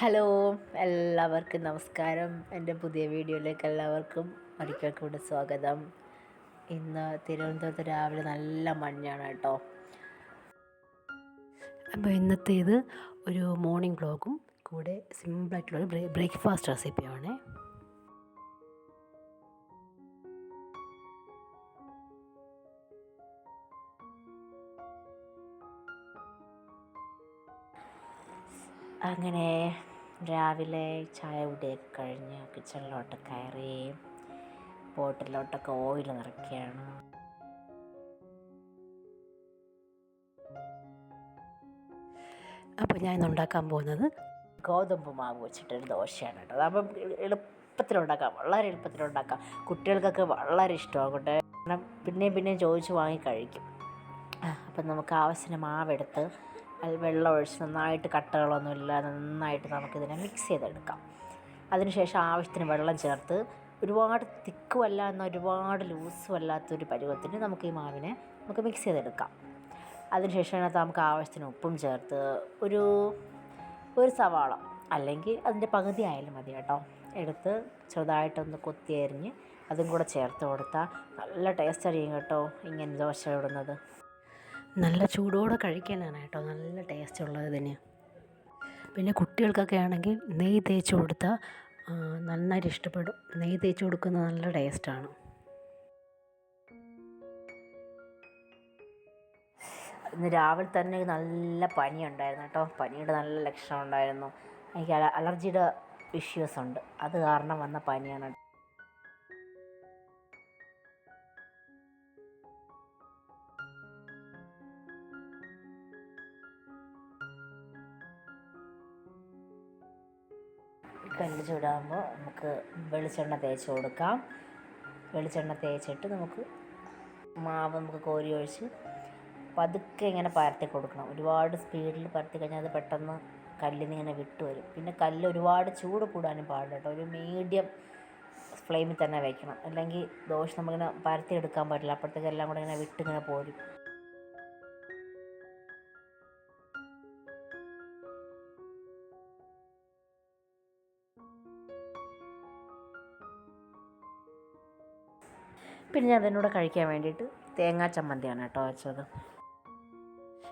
Hello, എല്ലാവർക്കും നമസ്കാരം. എൻ്റെ പുതിയ വീഡിയോയിലേക്ക് എല്ലാവർക്കും ഒരിക്കൽ കൂടി സ്വാഗതം. ഇന്ന് തിരുവനന്തപുരത്ത് രാവിലെ നല്ല മഞ്ഞാണ് കേട്ടോ. അപ്പോൾ ഇന്നത്തേത് ഒരു മോർണിംഗ് വ്ളോഗും കൂടെ സിമ്പിളായിട്ടുള്ളൊരു ബ്രേക്ക്ഫാസ്റ്റ് റെസിപ്പിയാണ്. അങ്ങനെ രാവിലെ ചായ കുടിയൊക്കെ കഴിഞ്ഞ് കിച്ചണിലോട്ട് കയറി ബോട്ടിലോട്ടൊക്കെ ഓയിൽ നിറയ്ക്കുകയാണ്. അപ്പോൾ ഞാൻ ഇന്ന് ഉണ്ടാക്കാൻ പോകുന്നത് ഗോതമ്പ് മാവ് വെച്ചിട്ടൊരു ദോശയാണ് കേട്ടോ. അതാകുമ്പം എളുപ്പത്തിലുണ്ടാക്കാം, വളരെ എളുപ്പത്തിലുണ്ടാക്കാം. കുട്ടികൾക്കൊക്കെ വളരെ ഇഷ്ടമാകും. കാരണം പിന്നെയും ചോദിച്ച് വാങ്ങി കഴിക്കും. അപ്പം നമുക്ക് ആവശ്യത്തിന് മാവെടുത്ത് അതിൽ വെള്ളം ഒഴിച്ച് നന്നായിട്ട് കട്ടകളൊന്നുമില്ലാതെ നന്നായിട്ട് നമുക്കിതിനെ മിക്സ് ചെയ്തെടുക്കാം. അതിനുശേഷം ആവശ്യത്തിന് വെള്ളം ചേർത്ത് ഒരുപാട് തിക്കുമല്ല എന്നാൽ ഒരുപാട് ലൂസും അല്ലാത്തൊരു പരുവത്തിന് നമുക്ക് ഈ മാവിനെ മിക്സ് ചെയ്തെടുക്കാം. അതിനുശേഷം അതിനകത്ത് നമുക്ക് ആവശ്യത്തിന് ഉപ്പും ചേർത്ത് ഒരു സവാള അല്ലെങ്കിൽ അതിൻ്റെ പകുതി ആയാലും മതി കേട്ടോ എടുത്ത് ചെറുതായിട്ടൊന്ന് കൊത്തി അരിഞ്ഞ് അതും കൂടെ ചേർത്ത് കൊടുത്താൽ നല്ല ടേസ്റ്റ് അറിയും കേട്ടോ. ഇങ്ങനെ ദോശ ഇടുന്നത് നല്ല ചൂടോടെ കഴിക്കാനാണ് കേട്ടോ നല്ല ടേസ്റ്റ് ഉള്ളത് ഇതിന്. പിന്നെ കുട്ടികൾക്കൊക്കെ ആണെങ്കിൽ നെയ്യ് തേച്ച് കൊടുത്താൽ നന്നായിട്ട് ഇഷ്ടപ്പെടും. നെയ്യ് തേച്ച് കൊടുക്കുന്നത് നല്ല ടേസ്റ്റാണ്. ഇന്ന് രാവിലെ തന്നെ നല്ല പനിയുണ്ടായിരുന്നു കേട്ടോ. പനിയുടെ നല്ല ലക്ഷണം ഉണ്ടായിരുന്നു. എനിക്ക് അലർജിയുടെ ഇഷ്യൂസ് ഉണ്ട്, അത് കാരണം വന്ന പനിയാണ്. കല്ല് ചൂടാകുമ്പോൾ നമുക്ക് വെളിച്ചെണ്ണ തേച്ച് കൊടുക്കാം. വെളിച്ചെണ്ണ തേച്ചിട്ട് നമുക്ക് മാവ് കോരി ഒഴിച്ച് പതുക്കെ ഇങ്ങനെ പരത്തി കൊടുക്കണം. ഒരുപാട് സ്പീഡിൽ പരത്തി കഴിഞ്ഞാൽ അത് പെട്ടെന്ന് കല്ലിൽ നിന്ന് ഇങ്ങനെ വിട്ട് വരും. പിന്നെ കല്ല് ഒരുപാട് ചൂട് കൂടാനും പാടില്ല കേട്ടോ. ഒരു മീഡിയം ഫ്ലെയിമിൽ തന്നെ വയ്ക്കണം, അല്ലെങ്കിൽ ദോശ നമുക്കിങ്ങനെ പരത്തി എടുക്കാൻ പറ്റില്ല. അപ്പോഴത്തേക്ക് എല്ലാം കൂടെ ഇങ്ങനെ വിട്ടിങ്ങനെ പോരും. പിന്നെ ഞാൻ അതിനൂടെ കഴിക്കാൻ വേണ്ടിയിട്ട് തേങ്ങാ ചമ്മന്തിയാണ് കേട്ടോ വെച്ചത്.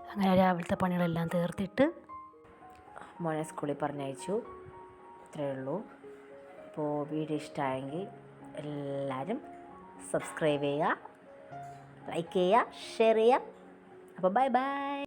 അങ്ങനെ രാവിലത്തെ പണികളെല്ലാം തീർത്തിട്ട് മോനെ സ്കൂളിൽ പറഞ്ഞയച്ചു. ഇത്രയേ ഉള്ളൂ. അപ്പോൾ വീഡിയോ ഇഷ്ടമായെങ്കിൽ എല്ലാവരും സബ്സ്ക്രൈബ് ചെയ്യുക, ലൈക്ക് ചെയ്യുക, ഷെയർ ചെയ്യുക. അപ്പോൾ ബൈ.